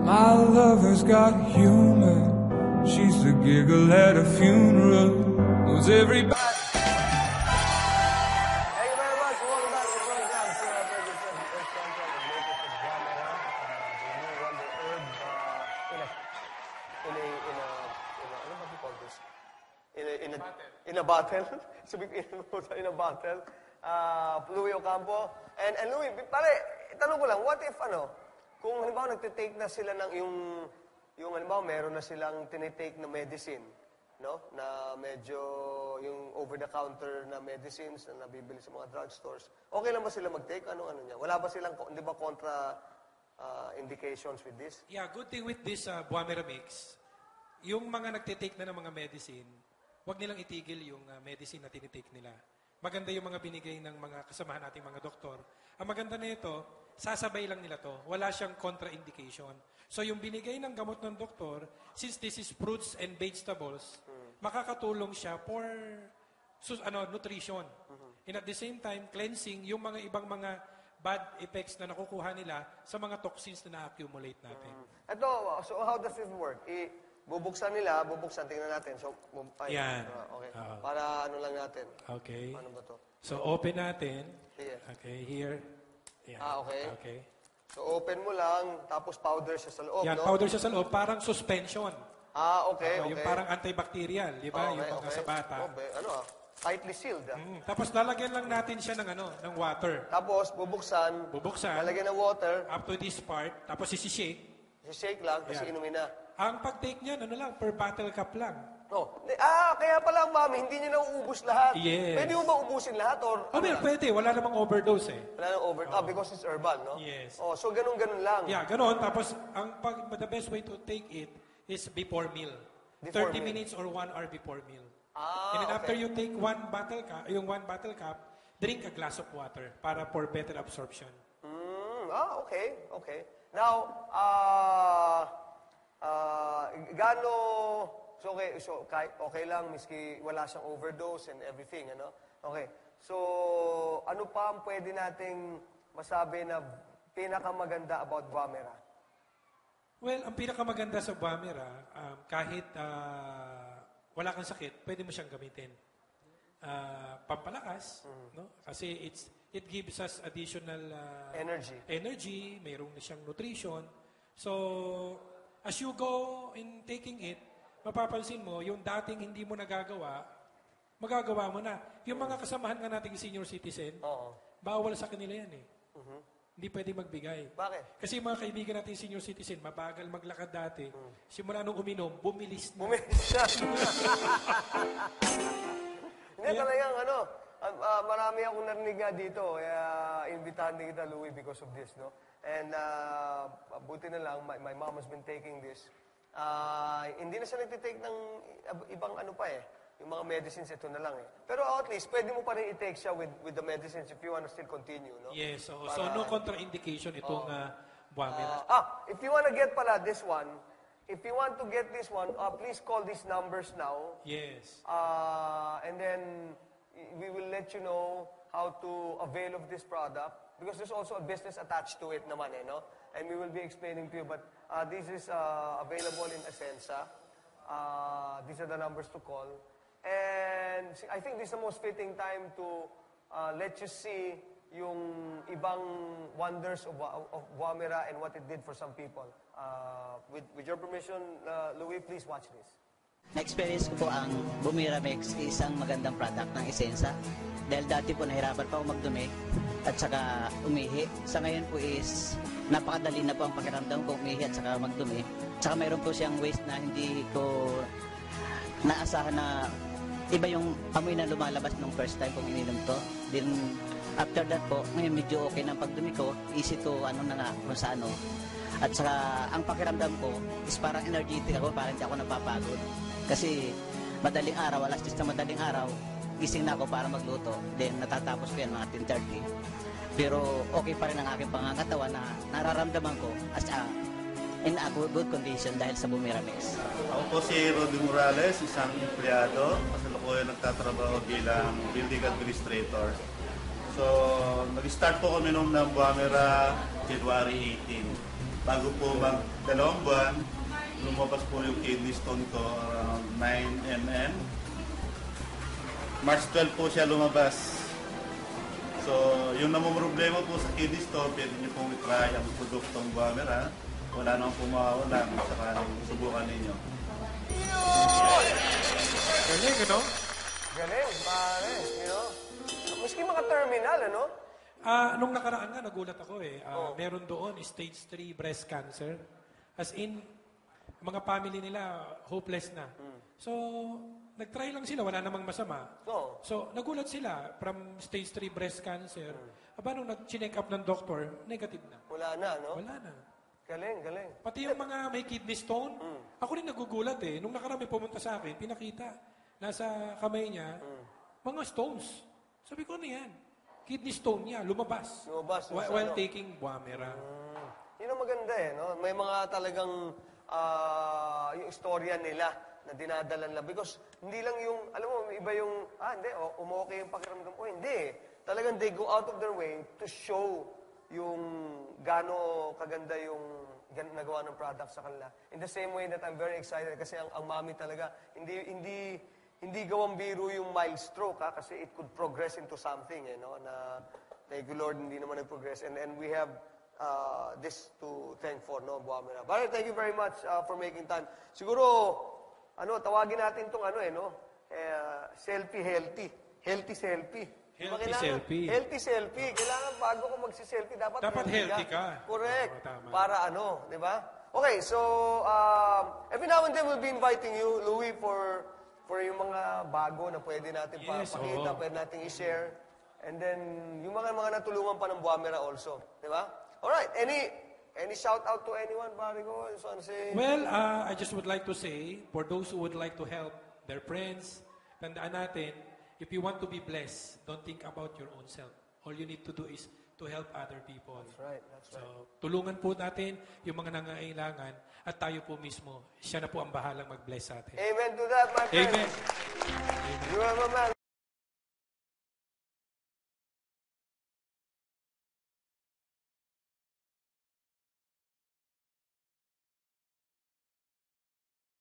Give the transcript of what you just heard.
My lover's got humor. She's the giggle at a funeral. Knows everybody. Thank you very much. Welcome back to the program. Sir Ferguson, Earth Central, and latest of Jamera. The new Wonder Herb ano ba you call this? In a bottle. In a bottle. Louie Ocampo. And Louie, pare, tanong ko lang, what if kung halimbawa nagtitake na sila ng yung halimbawa meron na silang tinitake na medicine, no? Na medyo yung over-the-counter na medicines na nabibili sa mga drugstores. Okay lang ba sila mag-take? Ano niya? Wala ba silang, di ba, contra indications with this? Yeah, good thing with this Buamera mix, yung mga nagtitake na ng mga medicine, huwag nilang itigil yung medicine na tinitake nila. Maganda yung mga binigay ng mga kasamahan nating mga doktor. Ang maganda na ito, sasabay lang nila to. Wala siyang contraindication. So yung binigay ng gamot ng doktor, since this is fruits and vegetables, makakatulong siya for nutrition. And at the same time, cleansing yung mga ibang mga bad effects na nakukuha nila sa mga toxins na na-accumulate natin. So how does this work? Bubuksan, tingnan natin. So, yan. Okay. Para lang natin. Okay. Ano ba to? So, open natin. Here. Okay, here. Yan. Okay. Okay. So, open mo lang, tapos powder siya sa loob, Yan, no? powder siya sa loob, parang suspension. Okay, okay. Yung parang antibacterial, di ba? Okay, yung mga sa bata. Tightly sealed, Tapos lalagyan lang natin siya ng water. Tapos, bubuksan. Lalagyan ng water. Up to this part. Tapos isi-shake. Shake lang, kasi inumin na. Ang pag-take niya, per bottle cup lang. Kaya pala, mami, hindi niya nauubos lahat. Yes. Pwede mo ba ubusin lahat? Pwede. Wala namang overdose eh. Wala namang overdose. Because it's herbal, no? Yes. So, ganun-ganun lang. Yeah, ganun. Tapos, the best way to take it is before meal. 30 minutes or 1 hour before meal. And then after you take one bottle cup, drink a glass of water for better absorption. Okay. Now, okay lang, miski wala siyang overdose and everything, ano? Okay. So, ano pa ang pwede nating masabi na pinakamaganda about Buamera? Well, ang pinakamaganda sa Buamera, kahit wala kang sakit, pwede mo siyang gamitin. Pampalakas, no? Kasi it gives us additional energy, mayroong na siyang nutrition. So, as you go in taking it, mapapansin mo, yung dating hindi mo nagagawa, magagawa mo na. Yung mga kasamahan nga nating senior citizen, bawal sa kanila yan eh. Hindi pwede magbigay. Bakit? Kasi yung mga kaibigan natin senior citizen, mabagal maglakad dati. Simula nung uminom, bumilis na. Hindi talagang marami akong narinig nga dito. Kaya imbitahan din kita, Louie, because of this, no? And buti na lang, my mom has been taking this. Hindi na siya nagtitake ng ibang yung mga medicines, ito na lang eh. Pero at least, pwede mo pa rin i-take siya with the medicines if you want to still continue, no? Yes, so no contraindication itong Buamera. If you want to get pala this one, please call these numbers now. Yes. And then, we will let you know how to avail of this product because there's also a business attached to it naman, no? And we will be explaining to you, but this is available in Essensa. These are the numbers to call. And I think this is the most fitting time to let you see yung ibang wonders of Buamera and what it did for some people. With your permission, Louie, please watch this. Na-experience ko po ang Buamera Mix, isang magandang product ng Essensa. Dahil dati po nahirapan pa ako magdumi at saka umihi. Sa ngayon po is napakadali na po ang pakiramdam ko umihi at saka magdumi. Saka mayroon po siyang waste na hindi ko naasahan na iba yung amoy na lumalabas nung first time kong ininom to. Then after that po, ngayon medyo okay na ang pagdumi ko. Easy to kung sa ano. At saka ang pakiramdam ko is parang energetic ako, parang hindi ako napapagod. Kasi madaling araw, alas 10 na madaling araw, gising na ako para magluto. Then natatapos ko yan mga 10:30. Pero okay pa rin ang aking pangangatawan na nararamdaman ko as in a good condition dahil sa Buamera Mix. Ako po si Rodi Morales, isang empleyado. Kasalukuyan nagtatrabaho bilang building administrator. So, nag-start po kami ng Buamera January 18. bago po mag-2 buwan, lumabas po yung kidney stone ko around 9 mm. March 12 po siya lumabas. So, yung namumroblema po sa kidney stone, pwede niyo pong i-try ang produktong Buamera. Wala namang pumawala sa subukan ninyo. Galing, ano? Galing, pare. You know? Maski mga terminal, ano? Nung nakaraan nga, nagulat ako eh. Meron doon, stage 3 breast cancer. As in, mga family nila, hopeless na. So, nag-try lang sila, wala namang masama. Oo. So, nagulat sila from stage 3 breast cancer. Aba, nung nag-check up ng doktor, negative na. Wala na, no? Wala na. Galing, galing. Pati yung mga may kidney stone, ako rin nagugulat eh. Nung nakarami pumunta sa akin, pinakita, nasa kamay niya, mga stones. Sabi ko, ano yan? Kidney stone niya, lumabas. Lumabas, While ano? taking Buamera. Yun ang maganda eh, no? May mga talagang yung istorya nila na dinadala nila. Because hindi lang yung, alam mo, iba yung, hindi, umokay yung pakiramdam ko. Hindi. Talagang they go out of their way to show yung gaano kaganda yung nagawa ng product sa kanila. In the same way that I'm very excited kasi ang mami talaga, hindi gawang biro yung mild stroke, kasi it could progress into something, no? Na, thank you Lord, hindi naman nag-progress. And we have this to thank for, no, Buamera. But thank you very much for making time. Siguro, tawagin natin tong selfie healthy. Healthy selfie. Healthy selfie. Healthy selfie. Kailangan bago ko magsi-selfie, dapat healthy ka. Correct. Oo, tama. Para di ba? Okay, so every now and then we'll be inviting you, Louie, for yung mga bago na pwede natin pakita, pwede natin i-share. And then, yung mga natulungan pa ng Buamera also. Di ba? Alright, any shout out to anyone, pare ko? Well, I just would like to say, for those who would like to help their friends, tandaan natin, if you want to be blessed, don't think about your own self. All you need to do is to help other people. That's right. So, tulungan po natin yung mga nangangailangan at tayo po mismo, siya na po ang bahalang mag-bless sa atin. Amen to that, my friend. Amen. You are my man.